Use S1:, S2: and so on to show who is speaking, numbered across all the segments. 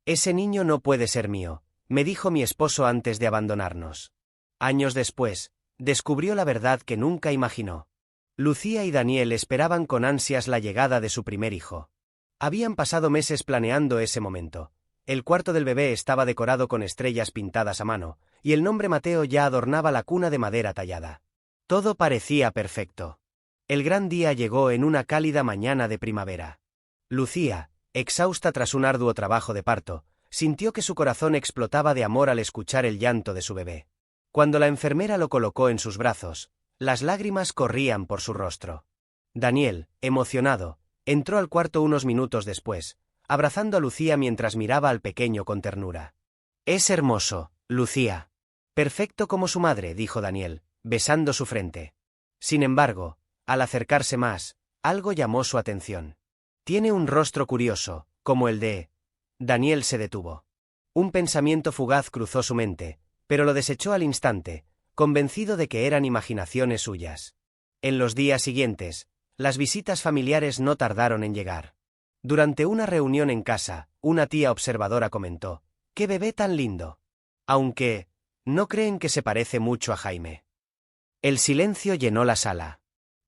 S1: Ese niño no puede ser mío, me dijo mi esposo antes de abandonarnos. Años después, descubrió la verdad que nunca imaginó. Lucía y Daniel esperaban con ansias la llegada de su primer hijo. Habían pasado meses planeando ese momento. El cuarto del bebé estaba decorado con estrellas pintadas a mano, y el nombre Mateo ya adornaba la cuna de madera tallada. Todo parecía perfecto. El gran día llegó en una cálida mañana de primavera. Lucía, exhausta tras un arduo trabajo de parto, sintió que su corazón explotaba de amor al escuchar el llanto de su bebé. Cuando la enfermera lo colocó en sus brazos, las lágrimas corrían por su rostro. Daniel, emocionado, entró al cuarto unos minutos después, abrazando a Lucía mientras miraba al pequeño con ternura. «Es hermoso, Lucía. Perfecto como su madre», dijo Daniel, besando su frente. Sin embargo, al acercarse más, algo llamó su atención. «Tiene un rostro curioso, como el de...». Daniel se detuvo. Un pensamiento fugaz cruzó su mente, pero lo desechó al instante, convencido de que eran imaginaciones suyas. En los días siguientes, las visitas familiares no tardaron en llegar. Durante una reunión en casa, una tía observadora comentó: «¡Qué bebé tan lindo! Aunque, ¿no creen que se parece mucho a Jaime?». El silencio llenó la sala.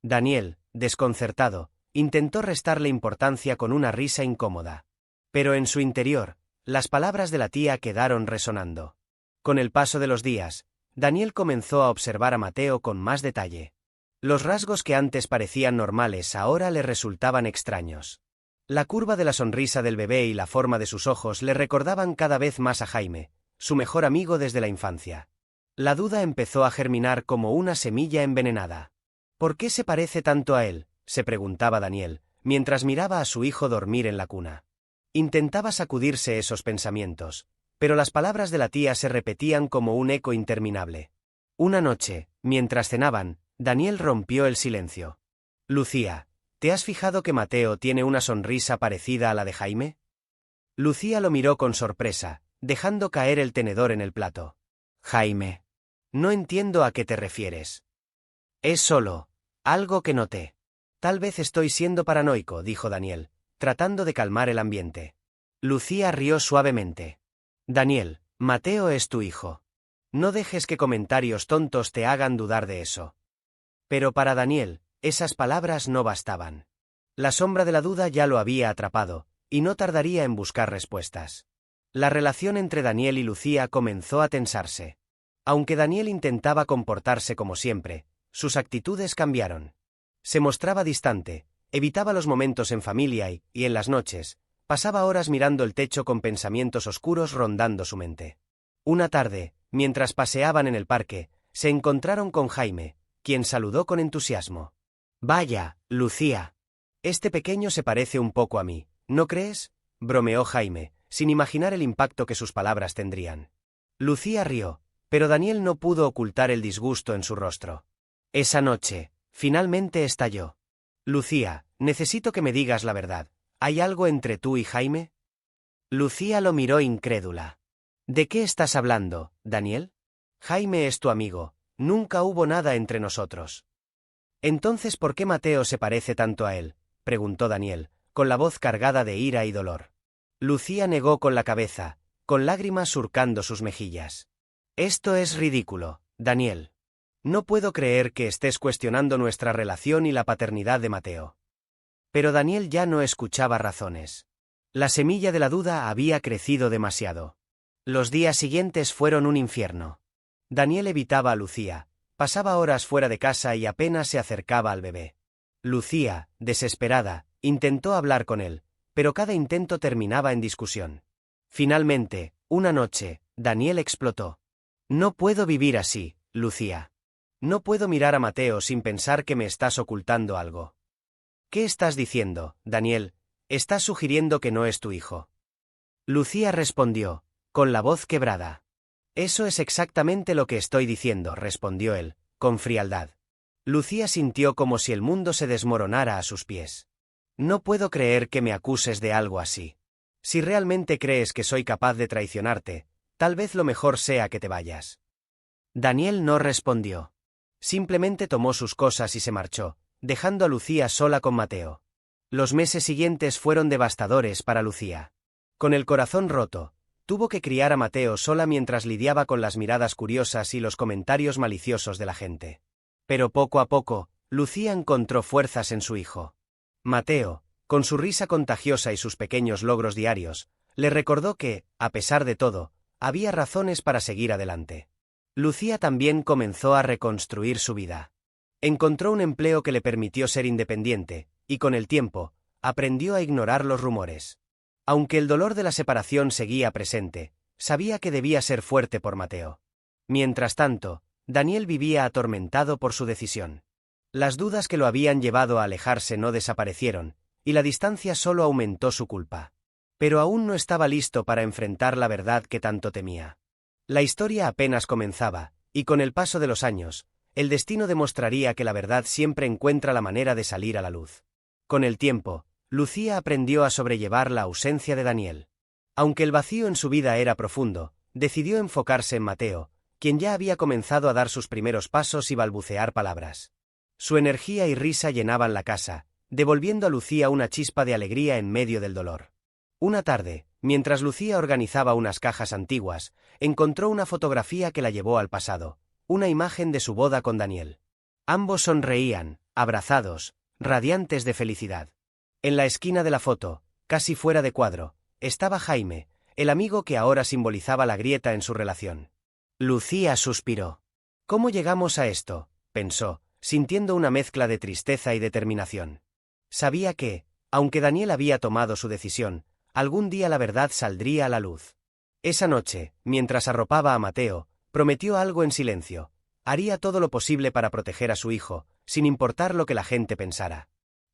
S1: Daniel, desconcertado, intentó restarle importancia con una risa incómoda. Pero en su interior, las palabras de la tía quedaron resonando. Con el paso de los días, Daniel comenzó a observar a Mateo con más detalle. Los rasgos que antes parecían normales ahora le resultaban extraños. La curva de la sonrisa del bebé y la forma de sus ojos le recordaban cada vez más a Jaime, su mejor amigo desde la infancia. La duda empezó a germinar como una semilla envenenada. «¿Por qué se parece tanto a él?», se preguntaba Daniel, mientras miraba a su hijo dormir en la cuna. Intentaba sacudirse esos pensamientos, pero las palabras de la tía se repetían como un eco interminable. Una noche, mientras cenaban, Daniel rompió el silencio. «Lucía, ¿te has fijado que Mateo tiene una sonrisa parecida a la de Jaime?». Lucía lo miró con sorpresa, dejando caer el tenedor en el plato. «Jaime. No entiendo a qué te refieres». «Es solo algo que noté». «Tal vez estoy siendo paranoico», dijo Daniel, tratando de calmar el ambiente. Lucía rió suavemente. «Daniel, Mateo es tu hijo. No dejes que comentarios tontos te hagan dudar de eso». Pero para Daniel, esas palabras no bastaban. La sombra de la duda ya lo había atrapado, y no tardaría en buscar respuestas. La relación entre Daniel y Lucía comenzó a tensarse. Aunque Daniel intentaba comportarse como siempre, sus actitudes cambiaron. Se mostraba distante, evitaba los momentos en familia y, en las noches, pasaba horas mirando el techo con pensamientos oscuros rondando su mente. Una tarde, mientras paseaban en el parque, se encontraron con Jaime, quien saludó con entusiasmo. «Vaya, Lucía. Este pequeño se parece un poco a mí, ¿no crees?», bromeó Jaime, sin imaginar el impacto que sus palabras tendrían. Lucía rió, pero Daniel no pudo ocultar el disgusto en su rostro. Esa noche, finalmente estalló. «Lucía, necesito que me digas la verdad. ¿Hay algo entre tú y Jaime?». Lucía lo miró incrédula. «¿De qué estás hablando, Daniel? Jaime es tu amigo, nunca hubo nada entre nosotros». «Entonces, ¿por qué Mateo se parece tanto a él?», preguntó Daniel, con la voz cargada de ira y dolor. Lucía negó con la cabeza, con lágrimas surcando sus mejillas. «Esto es ridículo, Daniel. No puedo creer que estés cuestionando nuestra relación y la paternidad de Mateo». Pero Daniel ya no escuchaba razones. La semilla de la duda había crecido demasiado. Los días siguientes fueron un infierno. Daniel evitaba a Lucía, pasaba horas fuera de casa y apenas se acercaba al bebé. Lucía, desesperada, intentó hablar con él, pero cada intento terminaba en discusión. Finalmente, una noche, Daniel explotó. «No puedo vivir así, Lucía. No puedo mirar a Mateo sin pensar que me estás ocultando algo». «¿Qué estás diciendo, Daniel? Estás sugiriendo que no es tu hijo». Lucía respondió, con la voz quebrada. «Eso es exactamente lo que estoy diciendo», respondió él, con frialdad. Lucía sintió como si el mundo se desmoronara a sus pies. «No puedo creer que me acuses de algo así. Si realmente crees que soy capaz de traicionarte, tal vez lo mejor sea que te vayas». Daniel no respondió. Simplemente tomó sus cosas y se marchó, dejando a Lucía sola con Mateo. Los meses siguientes fueron devastadores para Lucía. Con el corazón roto, tuvo que criar a Mateo sola mientras lidiaba con las miradas curiosas y los comentarios maliciosos de la gente. Pero poco a poco, Lucía encontró fuerzas en su hijo. Mateo, con su risa contagiosa y sus pequeños logros diarios, le recordó que, a pesar de todo, había razones para seguir adelante. Lucía también comenzó a reconstruir su vida. Encontró un empleo que le permitió ser independiente, y con el tiempo, aprendió a ignorar los rumores. Aunque el dolor de la separación seguía presente, sabía que debía ser fuerte por Mateo. Mientras tanto, Daniel vivía atormentado por su decisión. Las dudas que lo habían llevado a alejarse no desaparecieron, y la distancia solo aumentó su culpa. Pero aún no estaba listo para enfrentar la verdad que tanto temía. La historia apenas comenzaba, y con el paso de los años, el destino demostraría que la verdad siempre encuentra la manera de salir a la luz. Con el tiempo, Lucía aprendió a sobrellevar la ausencia de Daniel. Aunque el vacío en su vida era profundo, decidió enfocarse en Mateo, quien ya había comenzado a dar sus primeros pasos y balbucear palabras. Su energía y risa llenaban la casa, devolviendo a Lucía una chispa de alegría en medio del dolor. Una tarde, mientras Lucía organizaba unas cajas antiguas, encontró una fotografía que la llevó al pasado, una imagen de su boda con Daniel. Ambos sonreían, abrazados, radiantes de felicidad. En la esquina de la foto, casi fuera de cuadro, estaba Jaime, el amigo que ahora simbolizaba la grieta en su relación. Lucía suspiró. ¿Cómo llegamos a esto?, pensó, sintiendo una mezcla de tristeza y determinación. Sabía que, aunque Daniel había tomado su decisión, algún día la verdad saldría a la luz. Esa noche, mientras arropaba a Mateo, prometió algo en silencio: haría todo lo posible para proteger a su hijo, sin importar lo que la gente pensara.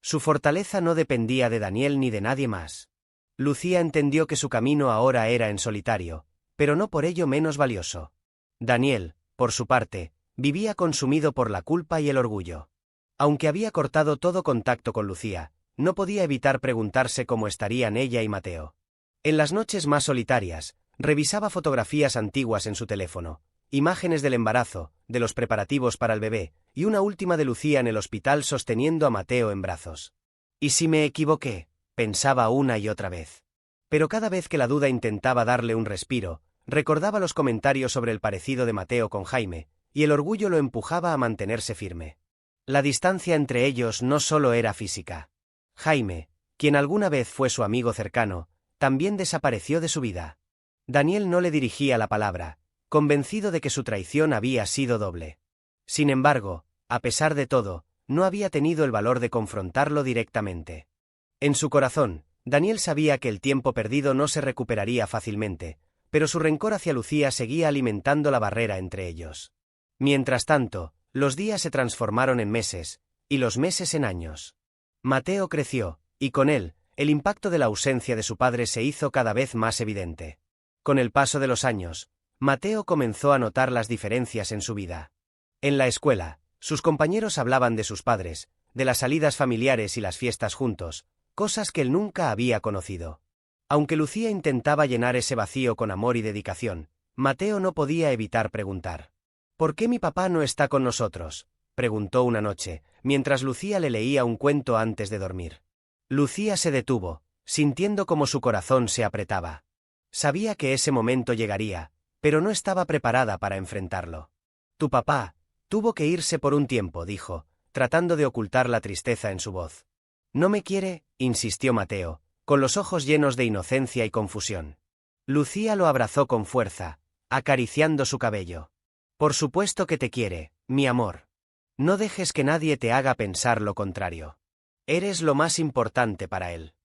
S1: Su fortaleza no dependía de Daniel ni de nadie más. Lucía entendió que su camino ahora era en solitario, pero no por ello menos valioso. Daniel, por su parte, vivía consumido por la culpa y el orgullo. Aunque había cortado todo contacto con Lucía, no podía evitar preguntarse cómo estarían ella y Mateo. En las noches más solitarias, revisaba fotografías antiguas en su teléfono, imágenes del embarazo, de los preparativos para el bebé, y una última de Lucía en el hospital sosteniendo a Mateo en brazos. ¿Y si me equivoqué?, pensaba una y otra vez. Pero cada vez que la duda intentaba darle un respiro, recordaba los comentarios sobre el parecido de Mateo con Jaime, y el orgullo lo empujaba a mantenerse firme. La distancia entre ellos no solo era física. Jaime, quien alguna vez fue su amigo cercano, también desapareció de su vida. Daniel no le dirigía la palabra, convencido de que su traición había sido doble. Sin embargo, a pesar de todo, no había tenido el valor de confrontarlo directamente. En su corazón, Daniel sabía que el tiempo perdido no se recuperaría fácilmente, pero su rencor hacia Lucía seguía alimentando la barrera entre ellos. Mientras tanto, los días se transformaron en meses, y los meses en años. Mateo creció, y con él, el impacto de la ausencia de su padre se hizo cada vez más evidente. Con el paso de los años, Mateo comenzó a notar las diferencias en su vida. En la escuela, sus compañeros hablaban de sus padres, de las salidas familiares y las fiestas juntos, cosas que él nunca había conocido. Aunque Lucía intentaba llenar ese vacío con amor y dedicación, Mateo no podía evitar preguntar: ¿por qué mi papá no está con nosotros?, preguntó una noche, mientras Lucía le leía un cuento antes de dormir. Lucía se detuvo, sintiendo como su corazón se apretaba. Sabía que ese momento llegaría, pero no estaba preparada para enfrentarlo. Tu papá tuvo que irse por un tiempo, dijo, tratando de ocultar la tristeza en su voz. No me quiere, insistió Mateo, con los ojos llenos de inocencia y confusión. Lucía lo abrazó con fuerza, acariciando su cabello. Por supuesto que te quiere, mi amor. No dejes que nadie te haga pensar lo contrario. Eres lo más importante para él.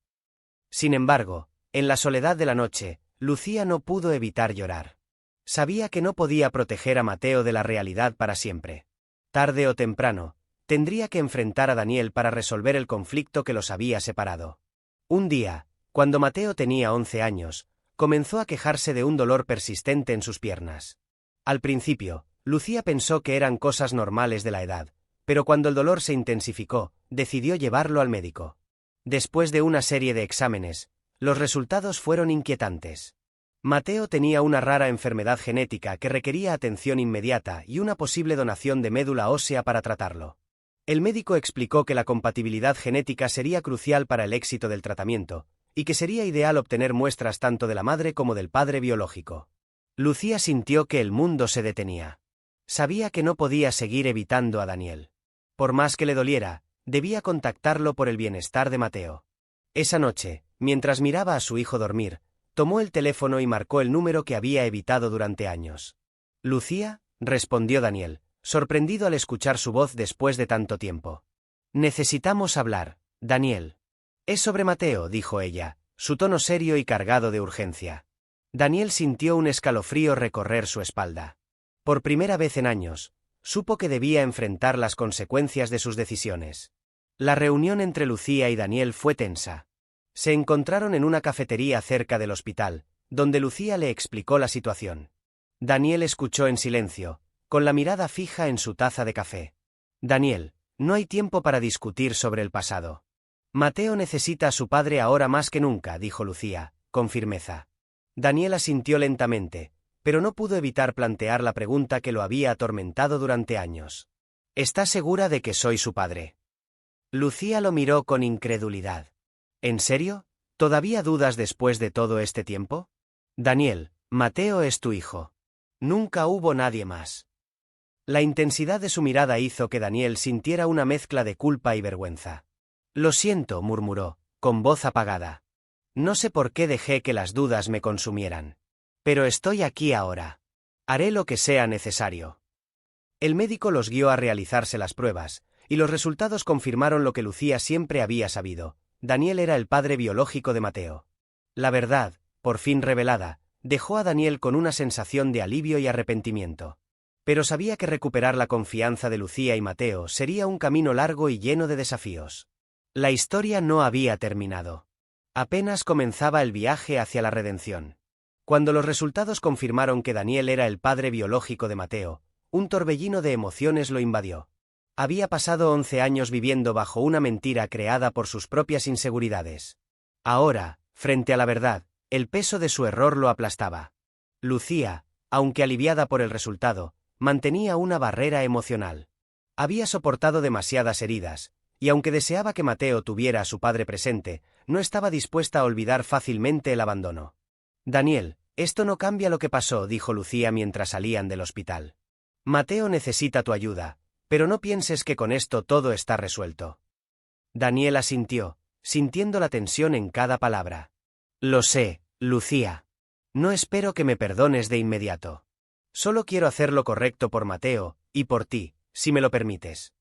S1: Sin embargo, en la soledad de la noche, Lucía no pudo evitar llorar. Sabía que no podía proteger a Mateo de la realidad para siempre. Tarde o temprano, tendría que enfrentar a Daniel para resolver el conflicto que los había separado. Un día, cuando Mateo tenía 11 años, comenzó a quejarse de un dolor persistente en sus piernas. Al principio, Lucía pensó que eran cosas normales de la edad, pero cuando el dolor se intensificó, decidió llevarlo al médico. Después de una serie de exámenes, los resultados fueron inquietantes. Mateo tenía una rara enfermedad genética que requería atención inmediata y una posible donación de médula ósea para tratarlo. El médico explicó que la compatibilidad genética sería crucial para el éxito del tratamiento, y que sería ideal obtener muestras tanto de la madre como del padre biológico. Lucía sintió que el mundo se detenía. Sabía que no podía seguir evitando a Daniel. Por más que le doliera, debía contactarlo por el bienestar de Mateo. Esa noche, mientras miraba a su hijo dormir, tomó el teléfono y marcó el número que había evitado durante años. «Lucía», respondió Daniel, sorprendido al escuchar su voz después de tanto tiempo. «Necesitamos hablar, Daniel». «Es sobre Mateo», dijo ella, su tono serio y cargado de urgencia. Daniel sintió un escalofrío recorrer su espalda. Por primera vez en años, supo que debía enfrentar las consecuencias de sus decisiones. La reunión entre Lucía y Daniel fue tensa. Se encontraron en una cafetería cerca del hospital, donde Lucía le explicó la situación. Daniel escuchó en silencio, con la mirada fija en su taza de café. «Daniel, no hay tiempo para discutir sobre el pasado. Mateo necesita a su padre ahora más que nunca», dijo Lucía, con firmeza. Daniel asintió lentamente, pero no pudo evitar plantear la pregunta que lo había atormentado durante años. «¿Está segura de que soy su padre?» Lucía lo miró con incredulidad. «¿En serio? ¿Todavía dudas después de todo este tiempo?» «Daniel, Mateo es tu hijo. Nunca hubo nadie más». La intensidad de su mirada hizo que Daniel sintiera una mezcla de culpa y vergüenza. «Lo siento», murmuró, con voz apagada. «No sé por qué dejé que las dudas me consumieran. Pero estoy aquí ahora. Haré lo que sea necesario». El médico los guió a realizarse las pruebas, y los resultados confirmaron lo que Lucía siempre había sabido: Daniel era el padre biológico de Mateo. La verdad, por fin revelada, dejó a Daniel con una sensación de alivio y arrepentimiento. Pero sabía que recuperar la confianza de Lucía y Mateo sería un camino largo y lleno de desafíos. La historia no había terminado. Apenas comenzaba el viaje hacia la redención. Cuando los resultados confirmaron que Daniel era el padre biológico de Mateo, un torbellino de emociones lo invadió. Había pasado 11 años viviendo bajo una mentira creada por sus propias inseguridades. Ahora, frente a la verdad, el peso de su error lo aplastaba. Lucía, aunque aliviada por el resultado, mantenía una barrera emocional. Había soportado demasiadas heridas, y aunque deseaba que Mateo tuviera a su padre presente, no estaba dispuesta a olvidar fácilmente el abandono. «Daniel, esto no cambia lo que pasó», dijo Lucía mientras salían del hospital. «Mateo necesita tu ayuda, pero no pienses que con esto todo está resuelto». Daniel asintió, sintiendo la tensión en cada palabra. «Lo sé, Lucía. No espero que me perdones de inmediato. Solo quiero hacer lo correcto por Mateo, y por ti, si me lo permites».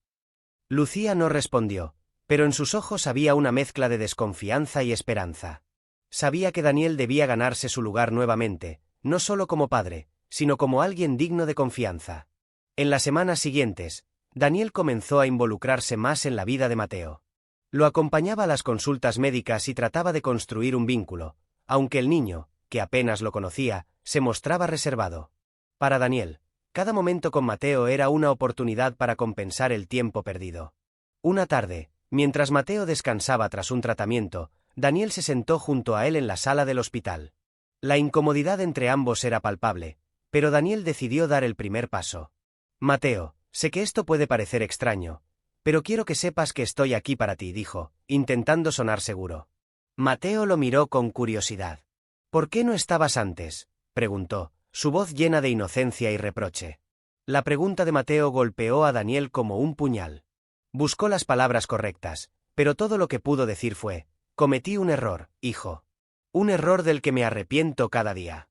S1: Lucía no respondió, pero en sus ojos había una mezcla de desconfianza y esperanza. Sabía que Daniel debía ganarse su lugar nuevamente, no solo como padre, sino como alguien digno de confianza. En las semanas siguientes, Daniel comenzó a involucrarse más en la vida de Mateo. Lo acompañaba a las consultas médicas y trataba de construir un vínculo, aunque el niño, que apenas lo conocía, se mostraba reservado. Para Daniel, cada momento con Mateo era una oportunidad para compensar el tiempo perdido. Una tarde, mientras Mateo descansaba tras un tratamiento, Daniel se sentó junto a él en la sala del hospital. La incomodidad entre ambos era palpable, pero Daniel decidió dar el primer paso. «Mateo, sé que esto puede parecer extraño, pero quiero que sepas que estoy aquí para ti», dijo, intentando sonar seguro. Mateo lo miró con curiosidad. «¿Por qué no estabas antes?», preguntó, su voz llena de inocencia y reproche. La pregunta de Mateo golpeó a Daniel como un puñal. Buscó las palabras correctas, pero todo lo que pudo decir fue: «Cometí un error, hijo. Un error del que me arrepiento cada día».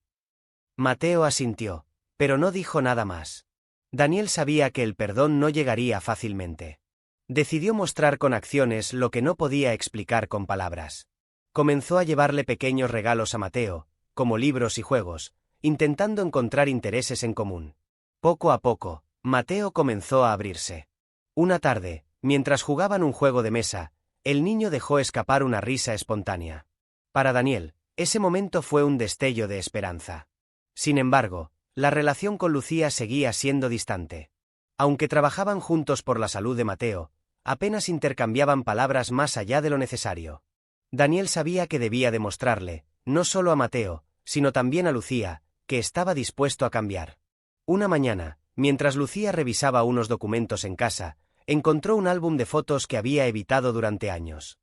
S1: Mateo asintió, pero no dijo nada más. Daniel sabía que el perdón no llegaría fácilmente. Decidió mostrar con acciones lo que no podía explicar con palabras. Comenzó a llevarle pequeños regalos a Mateo, como libros y juegos, intentando encontrar intereses en común. Poco a poco, Mateo comenzó a abrirse. Una tarde, mientras jugaban un juego de mesa, el niño dejó escapar una risa espontánea. Para Daniel, ese momento fue un destello de esperanza. Sin embargo, la relación con Lucía seguía siendo distante. Aunque trabajaban juntos por la salud de Mateo, apenas intercambiaban palabras más allá de lo necesario. Daniel sabía que debía demostrarle, no solo a Mateo, sino también a Lucía, que estaba dispuesto a cambiar. Una mañana, mientras Lucía revisaba unos documentos en casa, encontró un álbum de fotos que había evitado durante años.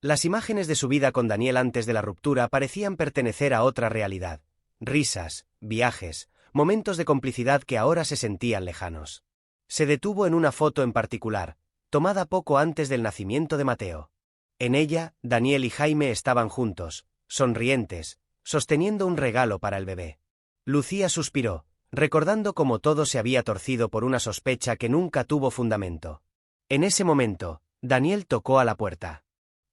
S1: Las imágenes de su vida con Daniel antes de la ruptura parecían pertenecer a otra realidad. Risas, viajes, momentos de complicidad que ahora se sentían lejanos. Se detuvo en una foto en particular, tomada poco antes del nacimiento de Mateo. En ella, Daniel y Jaime estaban juntos, sonrientes, sosteniendo un regalo para el bebé. Lucía suspiró, recordando cómo todo se había torcido por una sospecha que nunca tuvo fundamento. En ese momento, Daniel tocó a la puerta.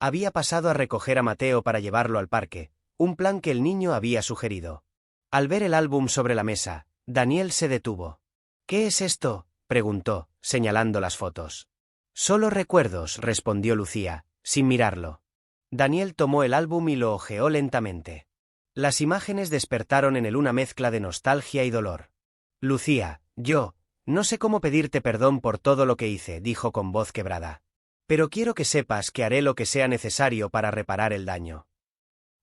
S1: Había pasado a recoger a Mateo para llevarlo al parque, un plan que el niño había sugerido. Al ver el álbum sobre la mesa, Daniel se detuvo. «¿Qué es esto?», preguntó, señalando las fotos. «Solo recuerdos», respondió Lucía, sin mirarlo. Daniel tomó el álbum y lo hojeó lentamente. Las imágenes despertaron en él una mezcla de nostalgia y dolor. «Lucía, no sé cómo pedirte perdón por todo lo que hice», dijo con voz quebrada. «Pero quiero que sepas que haré lo que sea necesario para reparar el daño».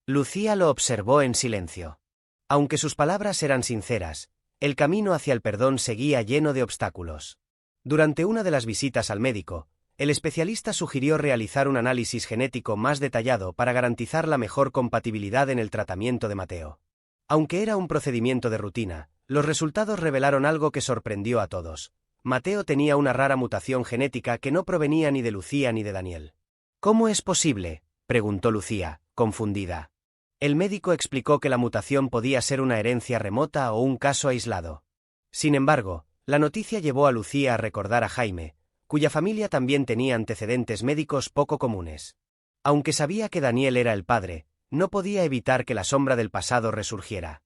S1: Lucía lo observó en silencio. Aunque sus palabras eran sinceras, el camino hacia el perdón seguía lleno de obstáculos. Durante una de las visitas al médico, el especialista sugirió realizar un análisis genético más detallado para garantizar la mejor compatibilidad en el tratamiento de Mateo. Aunque era un procedimiento de rutina, los resultados revelaron algo que sorprendió a todos. Mateo tenía una rara mutación genética que no provenía ni de Lucía ni de Daniel. «¿Cómo es posible?», preguntó Lucía, confundida. El médico explicó que la mutación podía ser una herencia remota o un caso aislado. Sin embargo, la noticia llevó a Lucía a recordar a Jaime, cuya familia también tenía antecedentes médicos poco comunes. Aunque sabía que Daniel era el padre, no podía evitar que la sombra del pasado resurgiera.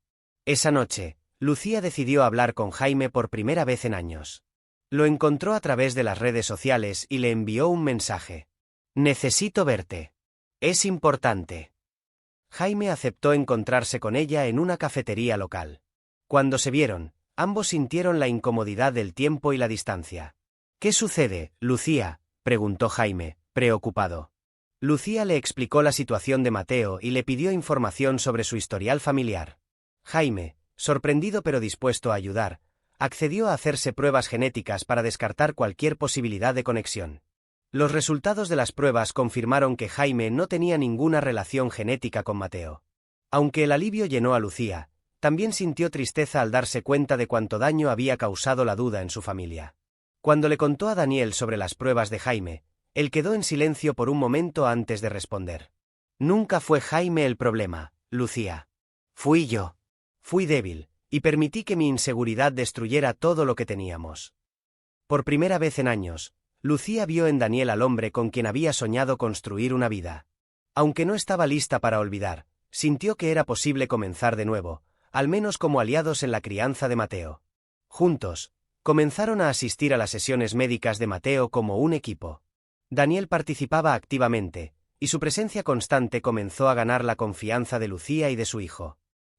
S1: Esa noche, Lucía decidió hablar con Jaime por primera vez en años. Lo encontró a través de las redes sociales y le envió un mensaje. «Necesito verte. Es importante». Jaime aceptó encontrarse con ella en una cafetería local. Cuando se vieron, ambos sintieron la incomodidad del tiempo y la distancia. «¿Qué sucede, Lucía?», preguntó Jaime, preocupado. Lucía le explicó la situación de Mateo y le pidió información sobre su historial familiar. Jaime, sorprendido pero dispuesto a ayudar, accedió a hacerse pruebas genéticas para descartar cualquier posibilidad de conexión. Los resultados de las pruebas confirmaron que Jaime no tenía ninguna relación genética con Mateo. Aunque el alivio llenó a Lucía, también sintió tristeza al darse cuenta de cuánto daño había causado la duda en su familia. Cuando le contó a Daniel sobre las pruebas de Jaime, él quedó en silencio por un momento antes de responder. «Nunca fue Jaime el problema, Lucía. Fui yo. Fui débil, y permití que mi inseguridad destruyera todo lo que teníamos». Por primera vez en años, Lucía vio en Daniel al hombre con quien había soñado construir una vida. Aunque no estaba lista para olvidar, sintió que era posible comenzar de nuevo, al menos como aliados en la crianza de Mateo. Juntos, comenzaron a asistir a las sesiones médicas de Mateo como un equipo. Daniel participaba activamente, y su presencia constante comenzó a ganar la confianza de Lucía y de su hijo.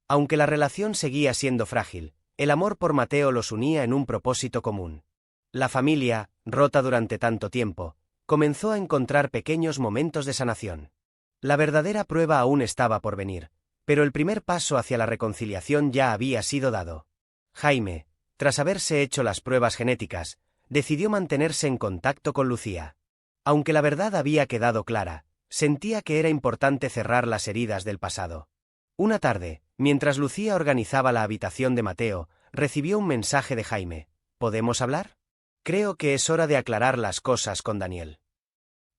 S1: Aunque la relación seguía siendo frágil, el amor por Mateo los unía en un propósito común. La familia, rota durante tanto tiempo, comenzó a encontrar pequeños momentos de sanación. La verdadera prueba aún estaba por venir, pero el primer paso hacia la reconciliación ya había sido dado. Jaime, tras haberse hecho las pruebas genéticas, decidió mantenerse en contacto con Lucía. Aunque la verdad había quedado clara, sentía que era importante cerrar las heridas del pasado. Una tarde, mientras Lucía organizaba la habitación de Mateo, recibió un mensaje de Jaime. «¿Podemos hablar? Creo que es hora de aclarar las cosas con Daniel».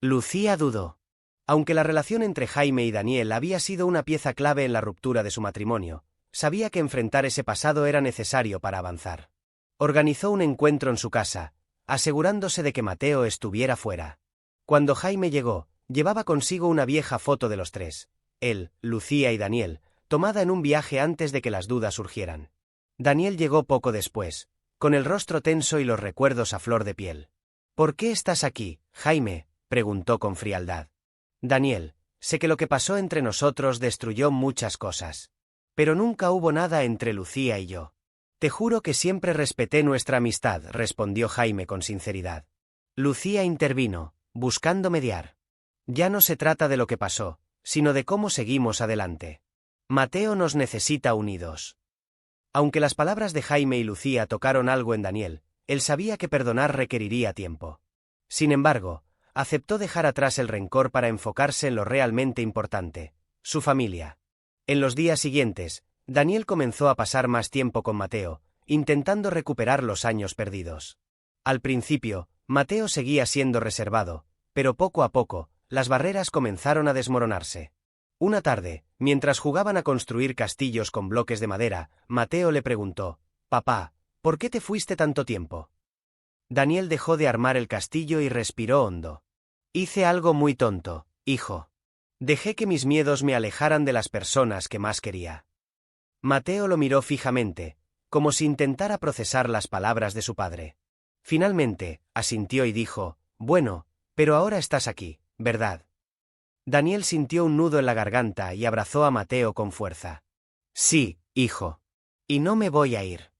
S1: Lucía dudó. Aunque la relación entre Jaime y Daniel había sido una pieza clave en la ruptura de su matrimonio, sabía que enfrentar ese pasado era necesario para avanzar. Organizó un encuentro en su casa, asegurándose de que Mateo estuviera fuera. Cuando Jaime llegó, llevaba consigo una vieja foto de los tres, él, Lucía y Daniel, tomada en un viaje antes de que las dudas surgieran. Daniel llegó poco después, con el rostro tenso y los recuerdos a flor de piel. «¿Por qué estás aquí, Jaime?», preguntó con frialdad. «Daniel, sé que lo que pasó entre nosotros destruyó muchas cosas. Pero nunca hubo nada entre Lucía y yo. Te juro que siempre respeté nuestra amistad», respondió Jaime con sinceridad. Lucía intervino, buscando mediar. «Ya no se trata de lo que pasó, sino de cómo seguimos adelante. Mateo nos necesita unidos». Aunque las palabras de Jaime y Lucía tocaron algo en Daniel, él sabía que perdonar requeriría tiempo. Sin embargo, aceptó dejar atrás el rencor para enfocarse en lo realmente importante, su familia. En los días siguientes, Daniel comenzó a pasar más tiempo con Mateo, intentando recuperar los años perdidos. Al principio, Mateo seguía siendo reservado, pero poco a poco, las barreras comenzaron a desmoronarse. Una tarde, mientras jugaban a construir castillos con bloques de madera, Mateo le preguntó: «Papá, ¿por qué te fuiste tanto tiempo?». Daniel dejó de armar el castillo y respiró hondo. «Hice algo muy tonto, hijo. Dejé que mis miedos me alejaran de las personas que más quería». Mateo lo miró fijamente, como si intentara procesar las palabras de su padre. Finalmente, asintió y dijo: «Bueno, pero ahora estás aquí, ¿verdad?». Daniel sintió un nudo en la garganta y abrazó a Mateo con fuerza. «Sí, hijo. Y no me voy a ir».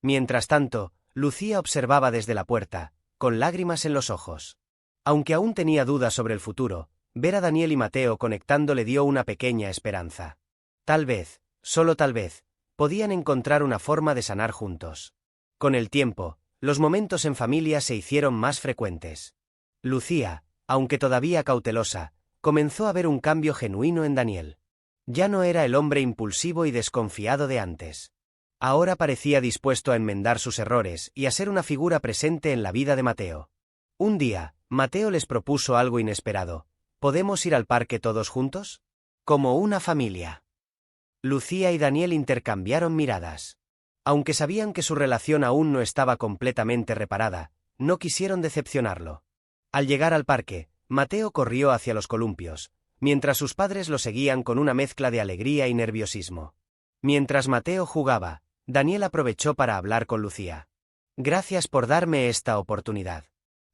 S1: Mientras tanto, Lucía observaba desde la puerta, con lágrimas en los ojos. Aunque aún tenía dudas sobre el futuro, ver a Daniel y Mateo conectando le dio una pequeña esperanza. Tal vez, solo tal vez, podían encontrar una forma de sanar juntos. Con el tiempo, los momentos en familia se hicieron más frecuentes. Lucía, aunque todavía cautelosa, comenzó a ver un cambio genuino en Daniel. Ya no era el hombre impulsivo y desconfiado de antes. Ahora parecía dispuesto a enmendar sus errores y a ser una figura presente en la vida de Mateo. Un día, Mateo les propuso algo inesperado: «¿Podemos ir al parque todos juntos? Como una familia». Lucía y Daniel intercambiaron miradas. Aunque sabían que su relación aún no estaba completamente reparada, no quisieron decepcionarlo. Al llegar al parque, Mateo corrió hacia los columpios, mientras sus padres lo seguían con una mezcla de alegría y nerviosismo. Mientras Mateo jugaba, Daniel aprovechó para hablar con Lucía. «Gracias por darme esta oportunidad.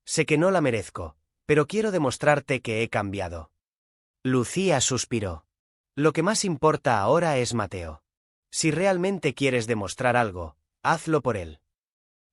S1: Sé que no la merezco, pero quiero demostrarte que he cambiado». Lucía suspiró. «Lo que más importa ahora es Mateo. Si realmente quieres demostrar algo, hazlo por él».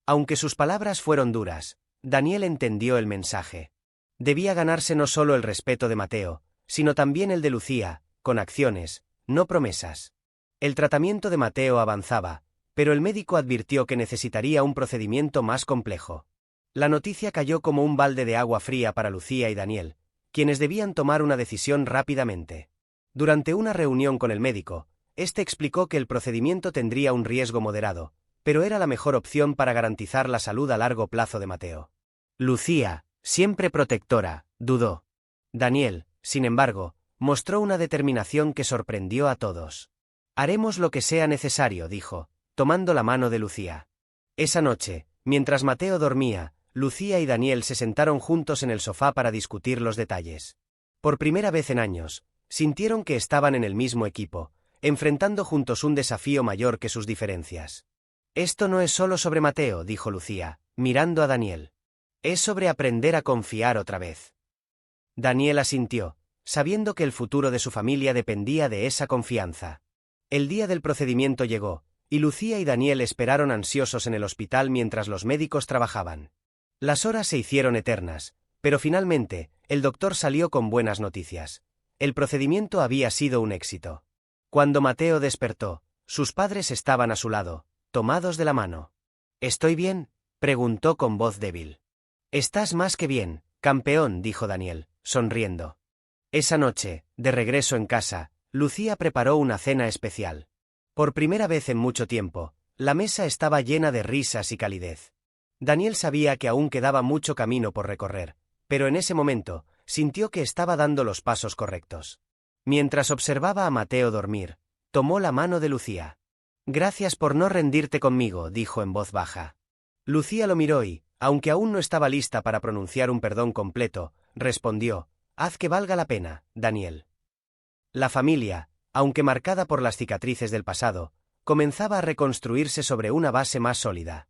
S1: Aunque sus palabras fueron duras, Daniel entendió el mensaje. Debía ganarse no solo el respeto de Mateo, sino también el de Lucía, con acciones, no promesas. El tratamiento de Mateo avanzaba, pero el médico advirtió que necesitaría un procedimiento más complejo. La noticia cayó como un balde de agua fría para Lucía y Daniel, quienes debían tomar una decisión rápidamente. Durante una reunión con el médico, este explicó que el procedimiento tendría un riesgo moderado, pero era la mejor opción para garantizar la salud a largo plazo de Mateo. Lucía, siempre protectora, dudó. Daniel, sin embargo, mostró una determinación que sorprendió a todos. «Haremos lo que sea necesario», dijo, tomando la mano de Lucía. Esa noche, mientras Mateo dormía, Lucía y Daniel se sentaron juntos en el sofá para discutir los detalles. Por primera vez en años, sintieron que estaban en el mismo equipo, enfrentando juntos un desafío mayor que sus diferencias. «Esto no es solo sobre Mateo», dijo Lucía, mirando a Daniel. «Es sobre aprender a confiar otra vez». Daniel asintió, sabiendo que el futuro de su familia dependía de esa confianza. El día del procedimiento llegó, y Lucía y Daniel esperaron ansiosos en el hospital mientras los médicos trabajaban. Las horas se hicieron eternas, pero finalmente, el doctor salió con buenas noticias. El procedimiento había sido un éxito. Cuando Mateo despertó, sus padres estaban a su lado, tomados de la mano. «¿Estoy bien?», preguntó con voz débil. «Estás más que bien, campeón», dijo Daniel, sonriendo. Esa noche, de regreso en casa, Lucía preparó una cena especial. Por primera vez en mucho tiempo, la mesa estaba llena de risas y calidez. Daniel sabía que aún quedaba mucho camino por recorrer, pero en ese momento, sintió que estaba dando los pasos correctos. Mientras observaba a Mateo dormir, tomó la mano de Lucía. «Gracias por no rendirte conmigo», dijo en voz baja. Lucía lo miró y, aunque aún no estaba lista para pronunciar un perdón completo, respondió: «Haz que valga la pena, Daniel». La familia, aunque marcada por las cicatrices del pasado, comenzaba a reconstruirse sobre una base más sólida.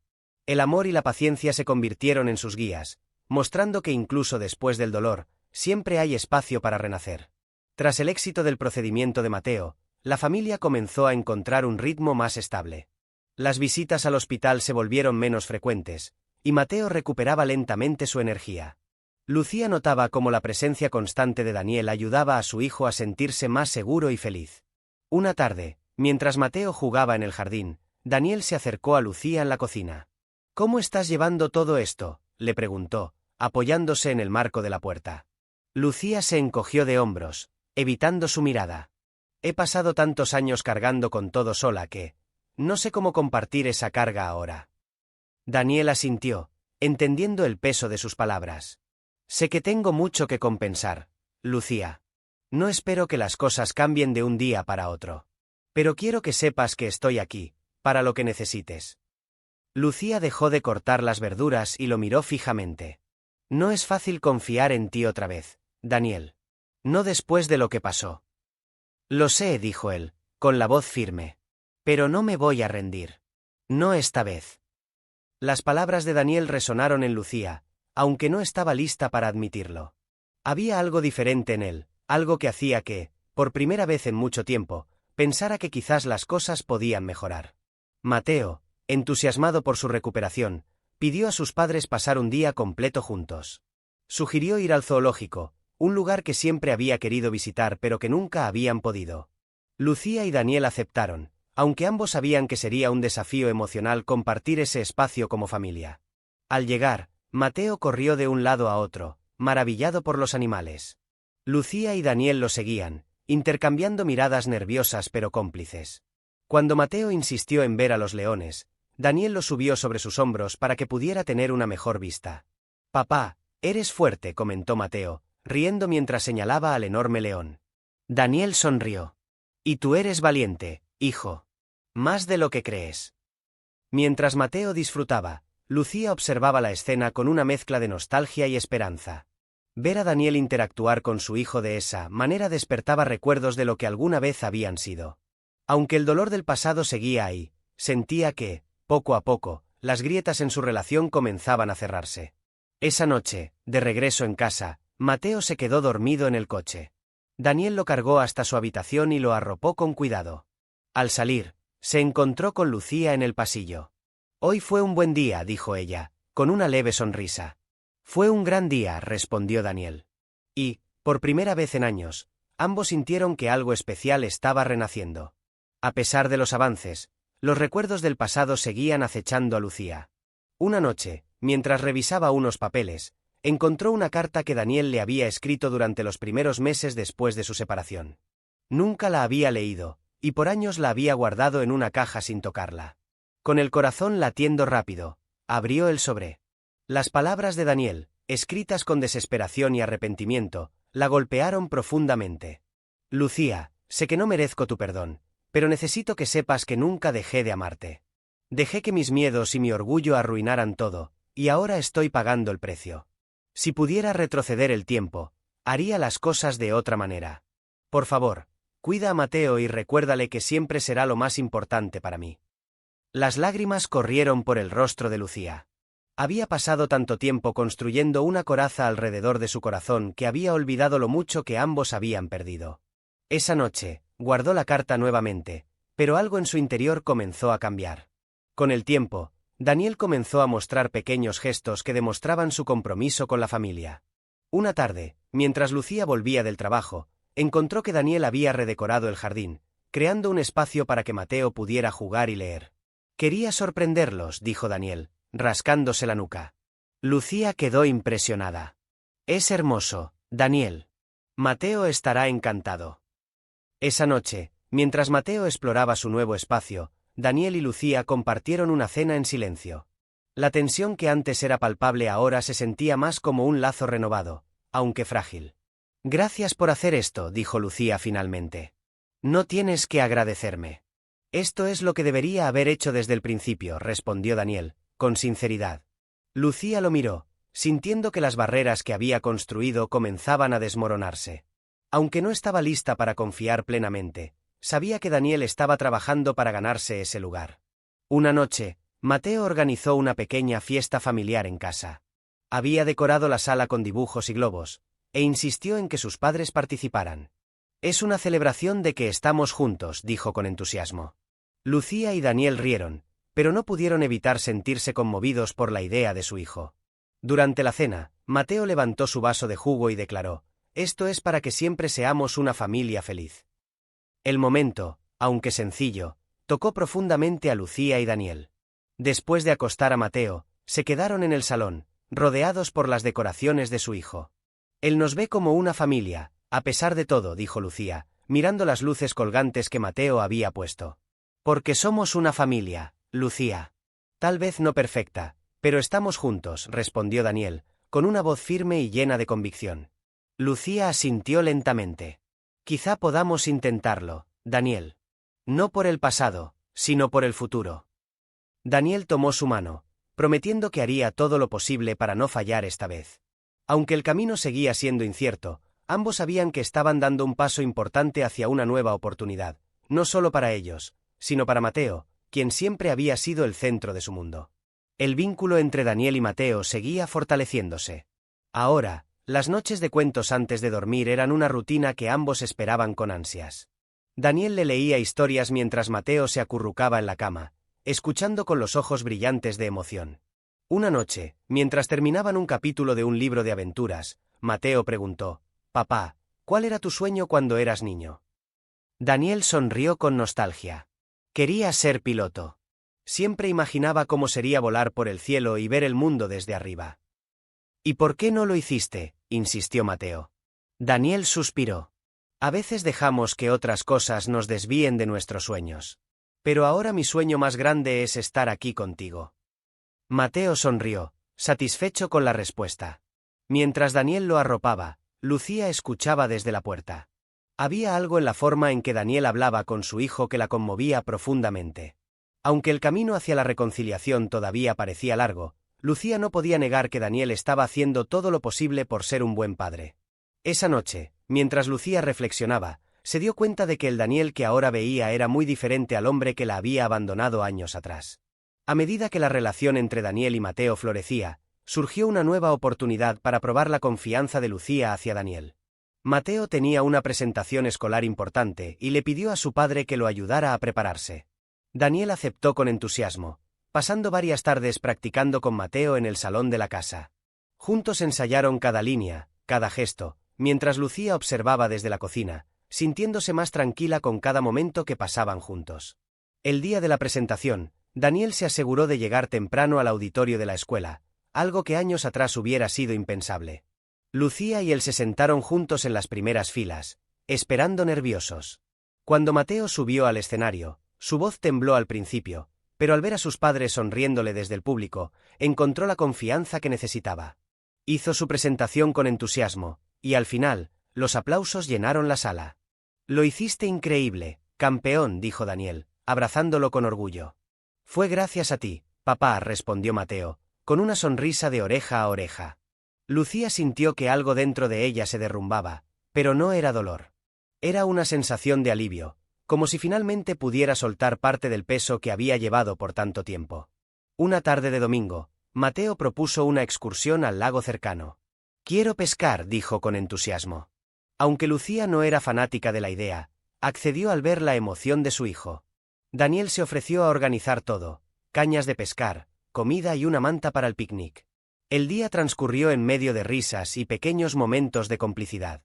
S1: El amor y la paciencia se convirtieron en sus guías, mostrando que incluso después del dolor, siempre hay espacio para renacer. Tras el éxito del procedimiento de Mateo, la familia comenzó a encontrar un ritmo más estable. Las visitas al hospital se volvieron menos frecuentes, y Mateo recuperaba lentamente su energía. Lucía notaba cómo la presencia constante de Daniel ayudaba a su hijo a sentirse más seguro y feliz. Una tarde, mientras Mateo jugaba en el jardín, Daniel se acercó a Lucía en la cocina. «¿Cómo estás llevando todo esto?», le preguntó, apoyándose en el marco de la puerta. Lucía se encogió de hombros, evitando su mirada. He pasado tantos años cargando con todo sola que no sé cómo compartir esa carga ahora. Daniel asintió, entendiendo el peso de sus palabras. Sé que tengo mucho que compensar, Lucía. No espero que las cosas cambien de un día para otro. Pero quiero que sepas que estoy aquí, para lo que necesites. Lucía dejó de cortar las verduras y lo miró fijamente. No es fácil confiar en ti otra vez, Daniel. No después de lo que pasó. Lo sé, dijo él, con la voz firme. Pero no me voy a rendir. No esta vez. Las palabras de Daniel resonaron en Lucía, aunque no estaba lista para admitirlo. Había algo diferente en él, algo que hacía que, por primera vez en mucho tiempo, pensara que quizás las cosas podían mejorar. Mateo, entusiasmado por su recuperación, pidió a sus padres pasar un día completo juntos. Sugirió ir al zoológico, un lugar que siempre había querido visitar pero que nunca habían podido. Lucía y Daniel aceptaron, aunque ambos sabían que sería un desafío emocional compartir ese espacio como familia. Al llegar, Mateo corrió de un lado a otro, maravillado por los animales. Lucía y Daniel lo seguían, intercambiando miradas nerviosas pero cómplices. Cuando Mateo insistió en ver a los leones, Daniel lo subió sobre sus hombros para que pudiera tener una mejor vista. «Papá, eres fuerte», comentó Mateo, riendo mientras señalaba al enorme león. Daniel sonrió. «Y tú eres valiente, hijo. Más de lo que crees». Mientras Mateo disfrutaba, Lucía observaba la escena con una mezcla de nostalgia y esperanza. Ver a Daniel interactuar con su hijo de esa manera despertaba recuerdos de lo que alguna vez habían sido. Aunque el dolor del pasado seguía ahí, sentía que, poco a poco, las grietas en su relación comenzaban a cerrarse. Esa noche, de regreso en casa, Mateo se quedó dormido en el coche. Daniel lo cargó hasta su habitación y lo arropó con cuidado. Al salir, se encontró con Lucía en el pasillo. «Hoy fue un buen día», dijo ella, con una leve sonrisa. «Fue un gran día», respondió Daniel. Y, por primera vez en años, ambos sintieron que algo especial estaba renaciendo. A pesar de los avances, los recuerdos del pasado seguían acechando a Lucía. Una noche, mientras revisaba unos papeles, encontró una carta que Daniel le había escrito durante los primeros meses después de su separación. Nunca la había leído, y por años la había guardado en una caja sin tocarla. Con el corazón latiendo rápido, abrió el sobre. Las palabras de Daniel, escritas con desesperación y arrepentimiento, la golpearon profundamente. «Lucía, sé que no merezco tu perdón, pero necesito que sepas que nunca dejé de amarte. Dejé que mis miedos y mi orgullo arruinaran todo, y ahora estoy pagando el precio. Si pudiera retroceder el tiempo, haría las cosas de otra manera. Por favor, cuida a Mateo y recuérdale que siempre será lo más importante para mí». Las lágrimas corrieron por el rostro de Lucía. Había pasado tanto tiempo construyendo una coraza alrededor de su corazón que había olvidado lo mucho que ambos habían perdido. Esa noche, guardó la carta nuevamente, pero algo en su interior comenzó a cambiar. Con el tiempo, Daniel comenzó a mostrar pequeños gestos que demostraban su compromiso con la familia. Una tarde, mientras Lucía volvía del trabajo, encontró que Daniel había redecorado el jardín, creando un espacio para que Mateo pudiera jugar y leer. «Quería sorprenderlos», dijo Daniel, rascándose la nuca. Lucía quedó impresionada. «Es hermoso, Daniel. Mateo estará encantado». Esa noche, mientras Mateo exploraba su nuevo espacio, Daniel y Lucía compartieron una cena en silencio. La tensión que antes era palpable ahora se sentía más como un lazo renovado, aunque frágil. «Gracias por hacer esto», dijo Lucía finalmente. «No tienes que agradecerme. Esto es lo que debería haber hecho desde el principio», respondió Daniel, con sinceridad. Lucía lo miró, sintiendo que las barreras que había construido comenzaban a desmoronarse. Aunque no estaba lista para confiar plenamente, sabía que Daniel estaba trabajando para ganarse ese lugar. Una noche, Mateo organizó una pequeña fiesta familiar en casa. Había decorado la sala con dibujos y globos, e insistió en que sus padres participaran. «Es una celebración de que estamos juntos», dijo con entusiasmo. Lucía y Daniel rieron, pero no pudieron evitar sentirse conmovidos por la idea de su hijo. Durante la cena, Mateo levantó su vaso de jugo y declaró: «Esto es para que siempre seamos una familia feliz». El momento, aunque sencillo, tocó profundamente a Lucía y Daniel. Después de acostar a Mateo, se quedaron en el salón, rodeados por las decoraciones de su hijo. Él nos ve como una familia, a pesar de todo, dijo Lucía, mirando las luces colgantes que Mateo había puesto. Porque somos una familia, Lucía. Tal vez no perfecta, pero estamos juntos, respondió Daniel, con una voz firme y llena de convicción. Lucía asintió lentamente. Quizá podamos intentarlo, Daniel. No por el pasado, sino por el futuro. Daniel tomó su mano, prometiendo que haría todo lo posible para no fallar esta vez. Aunque el camino seguía siendo incierto, ambos sabían que estaban dando un paso importante hacia una nueva oportunidad, no solo para ellos, sino para Mateo, quien siempre había sido el centro de su mundo. El vínculo entre Daniel y Mateo seguía fortaleciéndose. Ahora, las noches de cuentos antes de dormir eran una rutina que ambos esperaban con ansias. Daniel le leía historias mientras Mateo se acurrucaba en la cama, escuchando con los ojos brillantes de emoción. Una noche, mientras terminaban un capítulo de un libro de aventuras, Mateo preguntó: «Papá, ¿cuál era tu sueño cuando eras niño?» Daniel sonrió con nostalgia. Quería ser piloto. Siempre imaginaba cómo sería volar por el cielo y ver el mundo desde arriba. «¿Y por qué no lo hiciste?», insistió Mateo. Daniel suspiró. «A veces dejamos que otras cosas nos desvíen de nuestros sueños. Pero ahora mi sueño más grande es estar aquí contigo». Mateo sonrió, satisfecho con la respuesta. Mientras Daniel lo arropaba, Lucía escuchaba desde la puerta. Había algo en la forma en que Daniel hablaba con su hijo que la conmovía profundamente. Aunque el camino hacia la reconciliación todavía parecía largo, Lucía no podía negar que Daniel estaba haciendo todo lo posible por ser un buen padre. Esa noche, mientras Lucía reflexionaba, se dio cuenta de que el Daniel que ahora veía era muy diferente al hombre que la había abandonado años atrás. A medida que la relación entre Daniel y Mateo florecía, surgió una nueva oportunidad para probar la confianza de Lucía hacia Daniel. Mateo tenía una presentación escolar importante y le pidió a su padre que lo ayudara a prepararse. Daniel aceptó con entusiasmo, pasando varias tardes practicando con Mateo en el salón de la casa. Juntos ensayaron cada línea, cada gesto, mientras Lucía observaba desde la cocina, sintiéndose más tranquila con cada momento que pasaban juntos. El día de la presentación, Daniel se aseguró de llegar temprano al auditorio de la escuela, algo que años atrás hubiera sido impensable. Lucía y él se sentaron juntos en las primeras filas, esperando nerviosos. Cuando Mateo subió al escenario, su voz tembló al principio, pero al ver a sus padres sonriéndole desde el público, encontró la confianza que necesitaba. Hizo su presentación con entusiasmo, y al final, los aplausos llenaron la sala. «Lo hiciste increíble, campeón», dijo Daniel, abrazándolo con orgullo. «Fue gracias a ti, papá», respondió Mateo, con una sonrisa de oreja a oreja. Lucía sintió que algo dentro de ella se derrumbaba, pero no era dolor. Era una sensación de alivio, como si finalmente pudiera soltar parte del peso que había llevado por tanto tiempo. Una tarde de domingo, Mateo propuso una excursión al lago cercano. «Quiero pescar», dijo con entusiasmo. Aunque Lucía no era fanática de la idea, accedió al ver la emoción de su hijo. Daniel se ofreció a organizar todo: cañas de pescar, comida y una manta para el picnic. El día transcurrió en medio de risas y pequeños momentos de complicidad.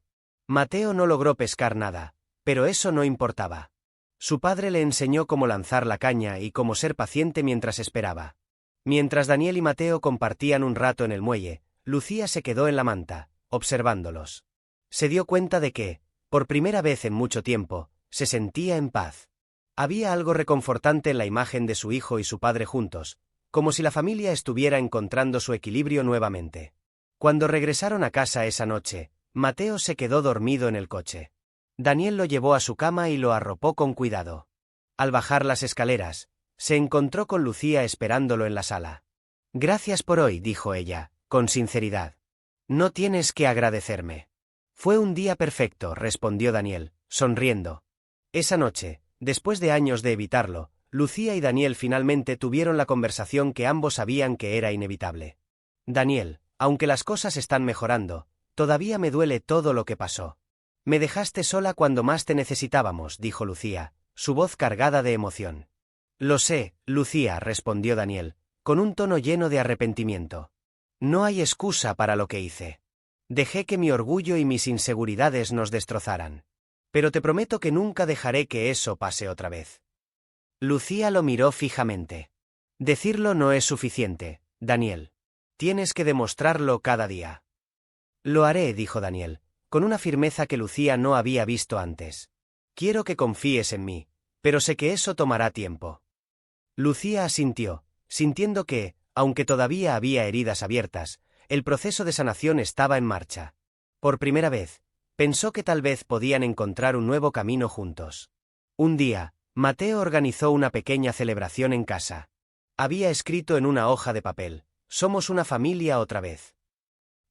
S1: Mateo no logró pescar nada, pero eso no importaba. Su padre le enseñó cómo lanzar la caña y cómo ser paciente mientras esperaba. Mientras Daniel y Mateo compartían un rato en el muelle, Lucía se quedó en la manta, observándolos. Se dio cuenta de que, por primera vez en mucho tiempo, se sentía en paz. Había algo reconfortante en la imagen de su hijo y su padre juntos, como si la familia estuviera encontrando su equilibrio nuevamente. Cuando regresaron a casa esa noche, Mateo se quedó dormido en el coche. Daniel lo llevó a su cama y lo arropó con cuidado. Al bajar las escaleras, se encontró con Lucía esperándolo en la sala. «Gracias por hoy», dijo ella, con sinceridad. «No tienes que agradecerme». «Fue un día perfecto», respondió Daniel, sonriendo. Esa noche, después de años de evitarlo, Lucía y Daniel finalmente tuvieron la conversación que ambos sabían que era inevitable. «Daniel, aunque las cosas están mejorando, todavía me duele todo lo que pasó. Me dejaste sola cuando más te necesitábamos», dijo Lucía, su voz cargada de emoción. «Lo sé, Lucía», respondió Daniel, con un tono lleno de arrepentimiento. «No hay excusa para lo que hice. Dejé que mi orgullo y mis inseguridades nos destrozaran. Pero te prometo que nunca dejaré que eso pase otra vez». Lucía lo miró fijamente. «Decirlo no es suficiente, Daniel. Tienes que demostrarlo cada día. Lo haré, dijo Daniel, con una firmeza que Lucía no había visto antes. Quiero que confíes en mí, pero sé que eso tomará tiempo. Lucía asintió, sintiendo que, aunque todavía había heridas abiertas, el proceso de sanación estaba en marcha. Por primera vez, pensó que tal vez podían encontrar un nuevo camino juntos. Un día, Mateo organizó una pequeña celebración en casa. Había escrito en una hoja de papel: «Somos una familia otra vez».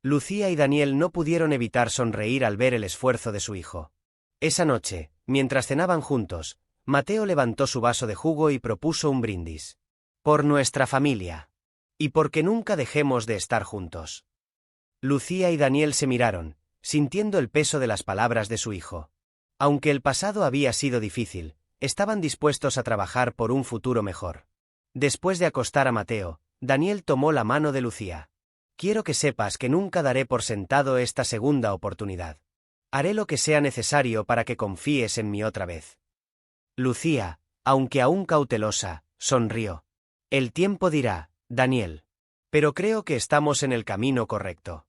S1: Lucía y Daniel no pudieron evitar sonreír al ver el esfuerzo de su hijo. Esa noche, mientras cenaban juntos, Mateo levantó su vaso de jugo y propuso un brindis. «Por nuestra familia. Y porque nunca dejemos de estar juntos». Lucía y Daniel se miraron, sintiendo el peso de las palabras de su hijo. Aunque el pasado había sido difícil, estaban dispuestos a trabajar por un futuro mejor. Después de acostar a Mateo, Daniel tomó la mano de Lucía. «Quiero que sepas que nunca daré por sentado esta segunda oportunidad. Haré lo que sea necesario para que confíes en mí otra vez». Lucía, aunque aún cautelosa, sonrió. «El tiempo dirá, Daniel. Pero creo que estamos en el camino correcto».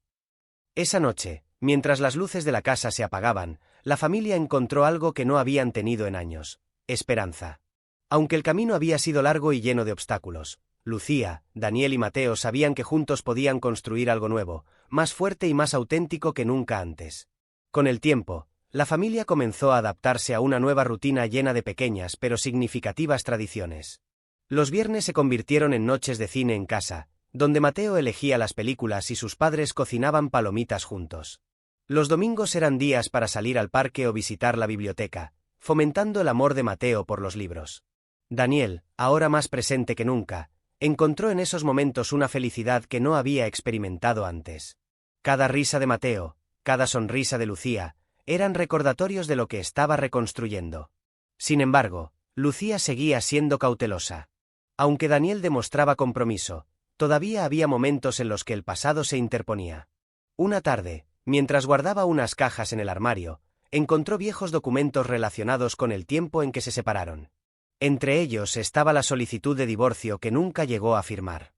S1: Esa noche, mientras las luces de la casa se apagaban, la familia encontró algo que no habían tenido en años: esperanza. Aunque el camino había sido largo y lleno de obstáculos, Lucía, Daniel y Mateo sabían que juntos podían construir algo nuevo, más fuerte y más auténtico que nunca antes. Con el tiempo, la familia comenzó a adaptarse a una nueva rutina llena de pequeñas pero significativas tradiciones. Los viernes se convirtieron en noches de cine en casa, donde Mateo elegía las películas y sus padres cocinaban palomitas juntos. Los domingos eran días para salir al parque o visitar la biblioteca, fomentando el amor de Mateo por los libros. Daniel, ahora más presente que nunca, encontró en esos momentos una felicidad que no había experimentado antes. Cada risa de Mateo, cada sonrisa de Lucía, eran recordatorios de lo que estaba reconstruyendo. Sin embargo, Lucía seguía siendo cautelosa. Aunque Daniel demostraba compromiso, todavía había momentos en los que el pasado se interponía. Una tarde, mientras guardaba unas cajas en el armario, encontró viejos documentos relacionados con el tiempo en que se separaron. Entre ellos estaba la solicitud de divorcio que nunca llegó a firmar.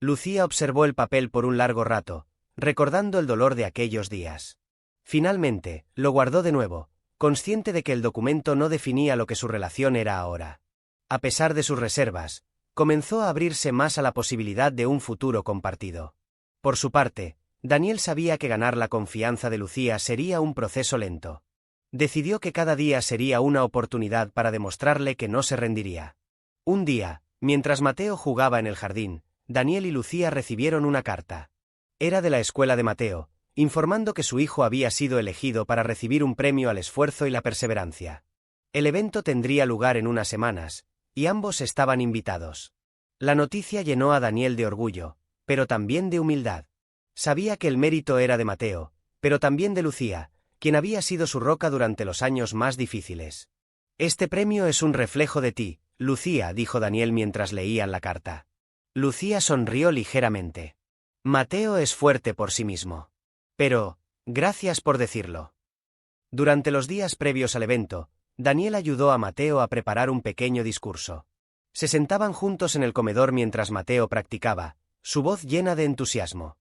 S1: Lucía observó el papel por un largo rato, recordando el dolor de aquellos días. Finalmente, lo guardó de nuevo, consciente de que el documento no definía lo que su relación era ahora. A pesar de sus reservas, comenzó a abrirse más a la posibilidad de un futuro compartido. Por su parte, Daniel sabía que ganar la confianza de Lucía sería un proceso lento. Decidió que cada día sería una oportunidad para demostrarle que no se rendiría. Un día, mientras Mateo jugaba en el jardín, Daniel y Lucía recibieron una carta. Era de la escuela de Mateo, informando que su hijo había sido elegido para recibir un premio al esfuerzo y la perseverancia. El evento tendría lugar en unas semanas, y ambos estaban invitados. La noticia llenó a Daniel de orgullo, pero también de humildad. Sabía que el mérito era de Mateo, pero también de Lucía, quien había sido su roca durante los años más difíciles. «Este premio es un reflejo de ti, Lucía», dijo Daniel mientras leían la carta. Lucía sonrió ligeramente. «Mateo es fuerte por sí mismo. Pero, gracias por decirlo». Durante los días previos al evento, Daniel ayudó a Mateo a preparar un pequeño discurso. Se sentaban juntos en el comedor mientras Mateo practicaba, su voz llena de entusiasmo.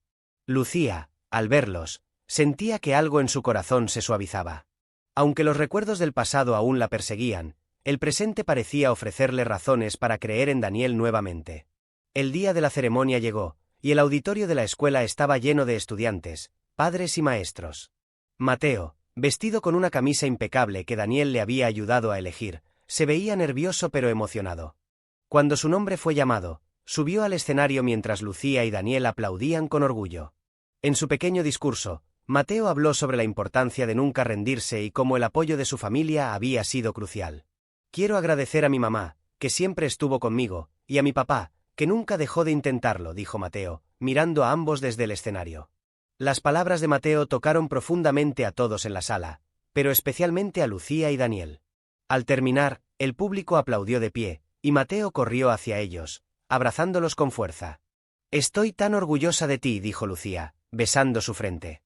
S1: Lucía, al verlos, sentía que algo en su corazón se suavizaba. Aunque los recuerdos del pasado aún la perseguían, el presente parecía ofrecerle razones para creer en Daniel nuevamente. El día de la ceremonia llegó, y el auditorio de la escuela estaba lleno de estudiantes, padres y maestros. Mateo, vestido con una camisa impecable que Daniel le había ayudado a elegir, se veía nervioso pero emocionado. Cuando su nombre fue llamado, subió al escenario mientras Lucía y Daniel aplaudían con orgullo. En su pequeño discurso, Mateo habló sobre la importancia de nunca rendirse y cómo el apoyo de su familia había sido crucial. «Quiero agradecer a mi mamá, que siempre estuvo conmigo, y a mi papá, que nunca dejó de intentarlo», dijo Mateo, mirando a ambos desde el escenario. Las palabras de Mateo tocaron profundamente a todos en la sala, pero especialmente a Lucía y Daniel. Al terminar, el público aplaudió de pie, y Mateo corrió hacia ellos, abrazándolos con fuerza. «Estoy tan orgullosa de ti», dijo Lucía, besando su frente.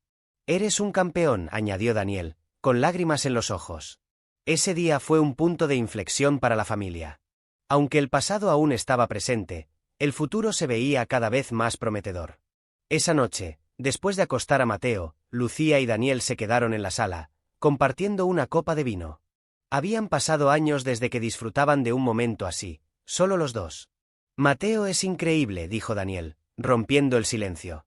S1: «Eres un campeón», añadió Daniel, con lágrimas en los ojos. Ese día fue un punto de inflexión para la familia. Aunque el pasado aún estaba presente, el futuro se veía cada vez más prometedor. Esa noche, después de acostar a Mateo, Lucía y Daniel se quedaron en la sala, compartiendo una copa de vino. Habían pasado años desde que disfrutaban de un momento así, solo los dos. Mateo es increíble, dijo Daniel, rompiendo el silencio.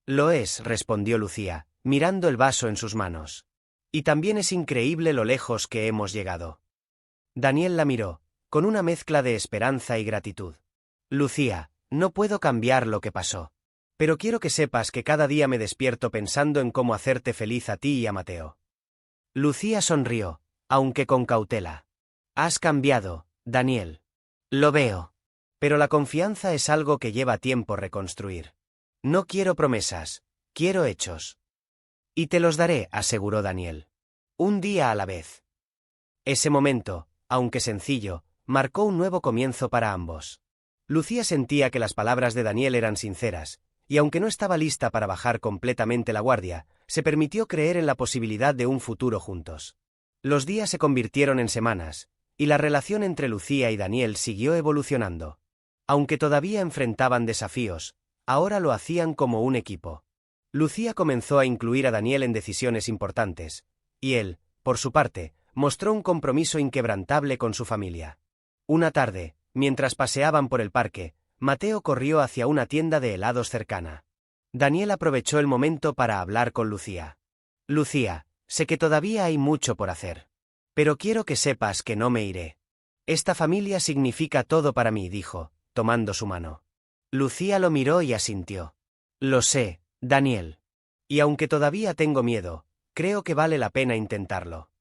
S1: Lo es, respondió Lucía, mirando el vaso en sus manos. Y también es increíble lo lejos que hemos llegado. Daniel la miró, con una mezcla de esperanza y gratitud. Lucía, no puedo cambiar lo que pasó. Pero quiero que sepas que cada día me despierto pensando en cómo hacerte feliz a ti y a Mateo. Lucía sonrió, aunque con cautela. Has cambiado, Daniel. Lo veo. Pero la confianza es algo que lleva tiempo reconstruir. No quiero promesas, quiero hechos. Y te los daré, aseguró Daniel. Un día a la vez. Ese momento, aunque sencillo, marcó un nuevo comienzo para ambos. Lucía sentía que las palabras de Daniel eran sinceras, y aunque no estaba lista para bajar completamente la guardia, se permitió creer en la posibilidad de un futuro juntos. Los días se convirtieron en semanas, y la relación entre Lucía y Daniel siguió evolucionando. Aunque todavía enfrentaban desafíos, ahora lo hacían como un equipo. Lucía comenzó a incluir a Daniel en decisiones importantes, y él, por su parte, mostró un compromiso inquebrantable con su familia. Una tarde, mientras paseaban por el parque, Mateo corrió hacia una tienda de helados cercana. Daniel aprovechó el momento para hablar con Lucía. Lucía, sé que todavía hay mucho por hacer. Pero quiero que sepas que no me iré. Esta familia significa todo para mí, dijo, tomando su mano. Lucía lo miró y asintió. Lo sé, Daniel. Y aunque todavía tengo miedo, creo que vale la pena intentarlo.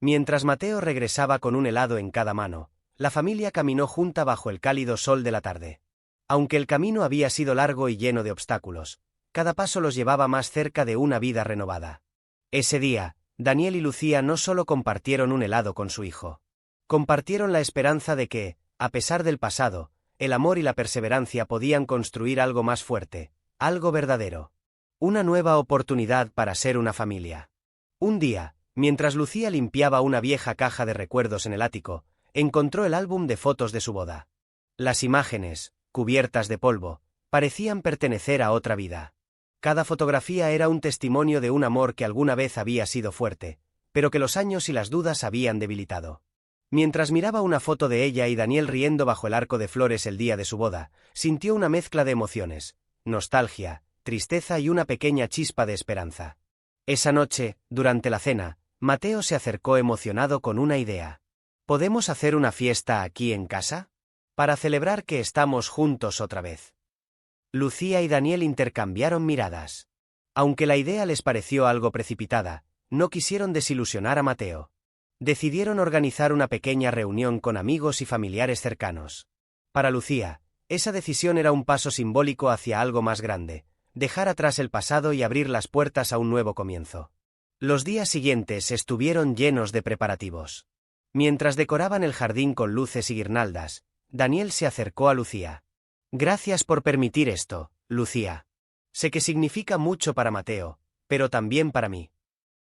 S1: Mientras Mateo regresaba con un helado en cada mano, la familia caminó junta bajo el cálido sol de la tarde. Aunque el camino había sido largo y lleno de obstáculos, cada paso los llevaba más cerca de una vida renovada. Ese día, Daniel y Lucía no solo compartieron un helado con su hijo. Compartieron la esperanza de que, a pesar del pasado, el amor y la perseverancia podían construir algo más fuerte, algo verdadero. Una nueva oportunidad para ser una familia. Un día, mientras Lucía limpiaba una vieja caja de recuerdos en el ático, encontró el álbum de fotos de su boda. Las imágenes, cubiertas de polvo, parecían pertenecer a otra vida. Cada fotografía era un testimonio de un amor que alguna vez había sido fuerte, pero que los años y las dudas habían debilitado. Mientras miraba una foto de ella y Daniel riendo bajo el arco de flores el día de su boda, sintió una mezcla de emociones, nostalgia, tristeza y una pequeña chispa de esperanza. Esa noche, durante la cena, Mateo se acercó emocionado con una idea. ¿Podemos hacer una fiesta aquí en casa? Para celebrar que estamos juntos otra vez. Lucía y Daniel intercambiaron miradas. Aunque la idea les pareció algo precipitada, no quisieron desilusionar a Mateo. Decidieron organizar una pequeña reunión con amigos y familiares cercanos. Para Lucía, esa decisión era un paso simbólico hacia algo más grande, dejar atrás el pasado y abrir las puertas a un nuevo comienzo. Los días siguientes estuvieron llenos de preparativos. Mientras decoraban el jardín con luces y guirnaldas, Daniel se acercó a Lucía. Gracias por permitir esto, Lucía. Sé que significa mucho para Mateo, pero también para mí.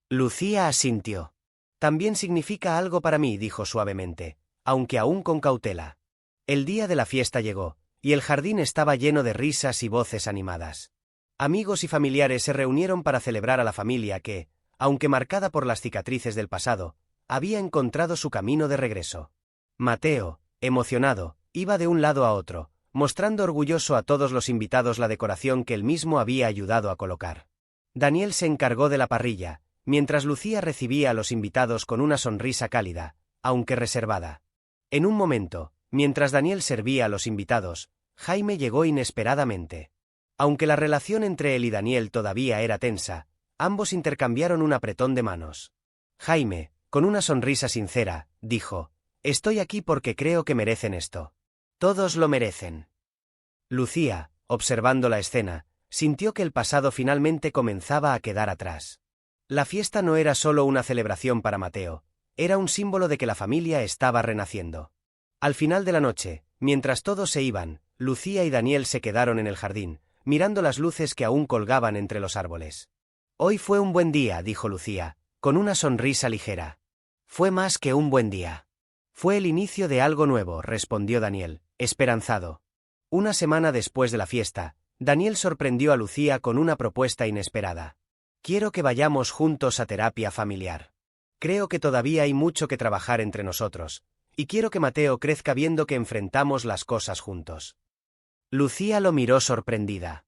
S1: Lucía asintió. También significa algo para mí, dijo suavemente, aunque aún con cautela. El día de la fiesta llegó, y el jardín estaba lleno de risas y voces animadas. Amigos y familiares se reunieron para celebrar a la familia que, aunque marcada por las cicatrices del pasado, había encontrado su camino de regreso. Mateo, emocionado, iba de un lado a otro, mostrando orgulloso a todos los invitados la decoración que él mismo había ayudado a colocar. Daniel se encargó de la parrilla, mientras Lucía recibía a los invitados con una sonrisa cálida, aunque reservada. En un momento, mientras Daniel servía a los invitados, Jaime llegó inesperadamente. Aunque la relación entre él y Daniel todavía era tensa, ambos intercambiaron un apretón de manos. Jaime, con una sonrisa sincera, dijo: «Estoy aquí porque creo que merecen esto. Todos lo merecen». Lucía, observando la escena, sintió que el pasado finalmente comenzaba a quedar atrás. La fiesta no era solo una celebración para Mateo, era un símbolo de que la familia estaba renaciendo. Al final de la noche, mientras todos se iban, Lucía y Daniel se quedaron en el jardín, mirando las luces que aún colgaban entre los árboles. «Hoy fue un buen día», dijo Lucía, con una sonrisa ligera. «Fue más que un buen día. Fue el inicio de algo nuevo», respondió Daniel, esperanzado. Una semana después de la fiesta, Daniel sorprendió a Lucía con una propuesta inesperada. Quiero que vayamos juntos a terapia familiar. Creo que todavía hay mucho que trabajar entre nosotros, y quiero que Mateo crezca viendo que enfrentamos las cosas juntos. Lucía lo miró sorprendida.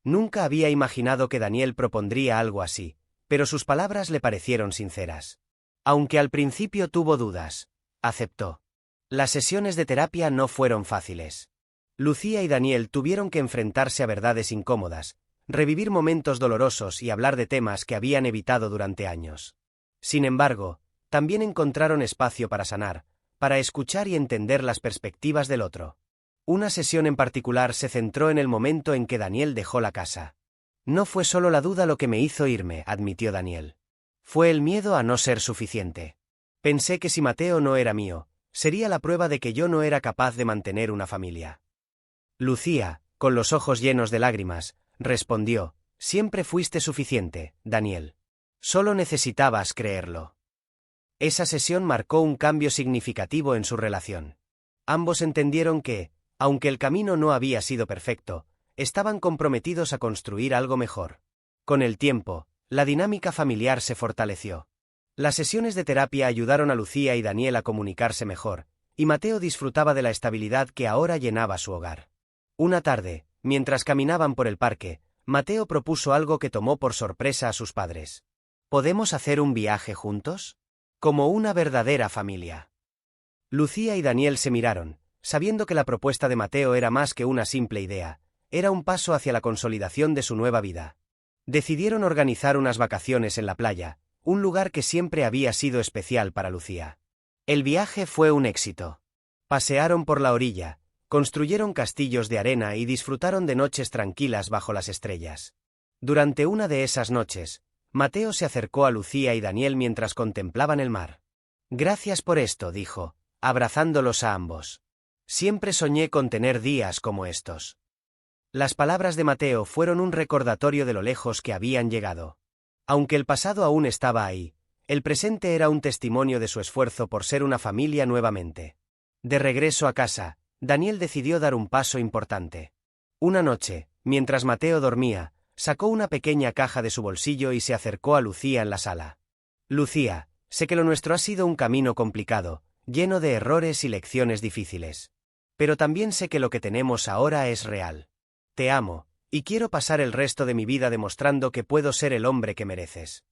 S1: Nunca había imaginado que Daniel propondría algo así, pero sus palabras le parecieron sinceras. Aunque al principio tuvo dudas, aceptó. Las sesiones de terapia no fueron fáciles. Lucía y Daniel tuvieron que enfrentarse a verdades incómodas, revivir momentos dolorosos y hablar de temas que habían evitado durante años. Sin embargo, también encontraron espacio para sanar, para escuchar y entender las perspectivas del otro. Una sesión en particular se centró en el momento en que Daniel dejó la casa. No fue solo la duda lo que me hizo irme, admitió Daniel. Fue el miedo a no ser suficiente. Pensé que si Mateo no era mío, sería la prueba de que yo no era capaz de mantener una familia. Lucía, con los ojos llenos de lágrimas, respondió: siempre fuiste suficiente, Daniel. Solo necesitabas creerlo. Esa sesión marcó un cambio significativo en su relación. Ambos entendieron que, aunque el camino no había sido perfecto, estaban comprometidos a construir algo mejor. Con el tiempo, la dinámica familiar se fortaleció. Las sesiones de terapia ayudaron a Lucía y Daniel a comunicarse mejor, y Mateo disfrutaba de la estabilidad que ahora llenaba su hogar. Una tarde, mientras caminaban por el parque, Mateo propuso algo que tomó por sorpresa a sus padres. ¿Podemos hacer un viaje juntos? Como una verdadera familia. Lucía y Daniel se miraron, sabiendo que la propuesta de Mateo era más que una simple idea, era un paso hacia la consolidación de su nueva vida. Decidieron organizar unas vacaciones en la playa, un lugar que siempre había sido especial para Lucía. El viaje fue un éxito. Pasearon por la orilla, construyeron castillos de arena y disfrutaron de noches tranquilas bajo las estrellas. Durante una de esas noches, Mateo se acercó a Lucía y Daniel mientras contemplaban el mar. Gracias por esto, dijo, abrazándolos a ambos. Siempre soñé con tener días como estos. Las palabras de Mateo fueron un recordatorio de lo lejos que habían llegado. Aunque el pasado aún estaba ahí, el presente era un testimonio de su esfuerzo por ser una familia nuevamente. De regreso a casa, Daniel decidió dar un paso importante. Una noche, mientras Mateo dormía, sacó una pequeña caja de su bolsillo y se acercó a Lucía en la sala. Lucía, sé que lo nuestro ha sido un camino complicado, lleno de errores y lecciones difíciles. Pero también sé que lo que tenemos ahora es real. Te amo, y quiero pasar el resto de mi vida demostrando que puedo ser el hombre que mereces.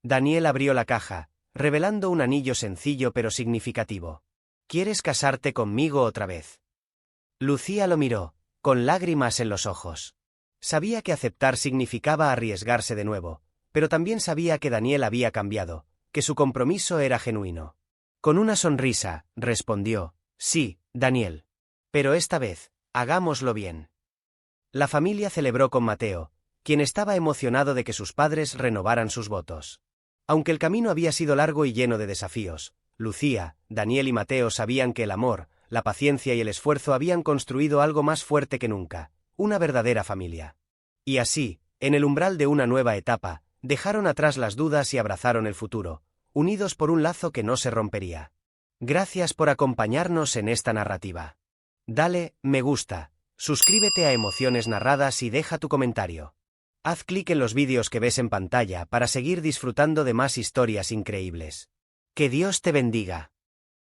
S1: Daniel abrió la caja, revelando un anillo sencillo pero significativo. ¿Quieres casarte conmigo otra vez? Lucía lo miró, con lágrimas en los ojos. Sabía que aceptar significaba arriesgarse de nuevo, pero también sabía que Daniel había cambiado, que su compromiso era genuino. Con una sonrisa, respondió: sí, Daniel. Pero esta vez, hagámoslo bien. La familia celebró con Mateo, quien estaba emocionado de que sus padres renovaran sus votos. Aunque el camino había sido largo y lleno de desafíos, Lucía, Daniel y Mateo sabían que el amor, la paciencia y el esfuerzo habían construido algo más fuerte que nunca, una verdadera familia. Y así, en el umbral de una nueva etapa, dejaron atrás las dudas y abrazaron el futuro, unidos por un lazo que no se rompería. Gracias por acompañarnos en esta narrativa. Dale me gusta, suscríbete a Emociones Narradas y deja tu comentario. Haz clic en los vídeos que ves en pantalla para seguir disfrutando de más historias increíbles. Que Dios te bendiga.